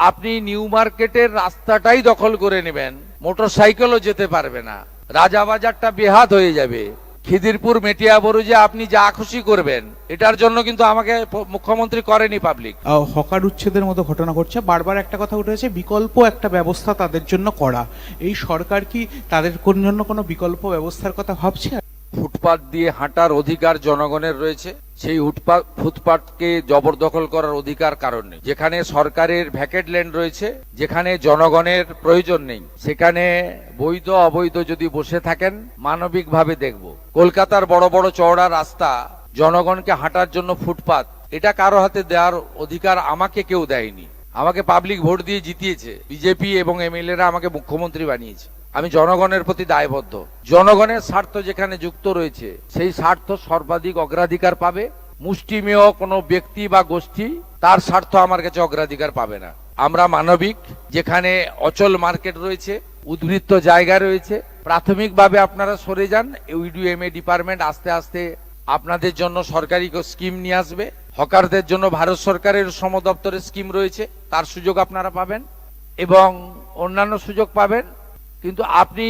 আপনি নিউ মার্কেটের রাস্তাটাই দখল করে নেবেন, মোটরসাইকেলও যেতে পারবে না, রাজাবাজারটা বেহাত হয়ে যাবে, খিদিরপুর মেটিয়াবুরুজে আপনি যা খুশি করবেন। এটার জন্য কিন্তু আমাকে মুখ্যমন্ত্রী করেনি পাবলিক। হকার উচ্ছেদের মতো ঘটনা ঘটছে। বারবার একটা কথা উঠেছে, বিকল্প একটা ব্যবস্থা তাদের জন্য করা। এই সরকার কি তাদের জন্য কোনো বিকল্প ব্যবস্থার কথা ভাবছে? ফুটপাত দিয়ে হাঁটার অধিকার জনগণের রয়েছে, সেই ফুটপাতকে জবরদখল করার অধিকার কারণ নেই। যেখানে সরকারের ভ্যাকেট ল্যান্ড রয়েছে, যেখানে জনগণের প্রয়োজন নেই, সেখানে বৈধ অবৈধ যদি বসে থাকেন মানবিকভাবে দেখব। কলকাতার বড় বড় চওড়া রাস্তা, জনগণকে হাঁটার জন্য ফুটপাত, এটা কারো হাতে দেওয়ার অধিকার আমাকে কেউ দেয়নি। আমাকে পাবলিক ভোট দিয়ে জিতিয়েছে, বিজেপি এবং এমএলএরা আমাকে মুখ্যমন্ত্রী বানিয়েছে। আমি জনগণের প্রতি দায়বদ্ধ। জনগণের স্বার্থ যেখানে যুক্ত রয়েছে, সেই স্বার্থ সর্বাধিক অগ্রাধিকার পাবে। মুষ্টিমেয় কোনো ব্যক্তি বা গোষ্ঠী তার স্বার্থ আমার কাছে অগ্রাধিকার পাবে না। আমরা মানবিক, যেখানে অচল মার্কেট রয়েছে, উদ্বৃত্ত জায়গা রয়েছে, প্রাথমিকভাবে আপনারা সরে যান। ইউডিএমএ ডিপার্টমেন্ট আস্তে আস্তে আপনাদের জন্য সরকারি স্কিম নিয়ে আসবে। হকারদের জন্য ভারত সরকারের শ্রম দপ্তরের স্কিম রয়েছে, তার সুযোগ আপনারা পাবেন এবং অন্যান্য সুযোগ পাবেন। কিন্তু আপনি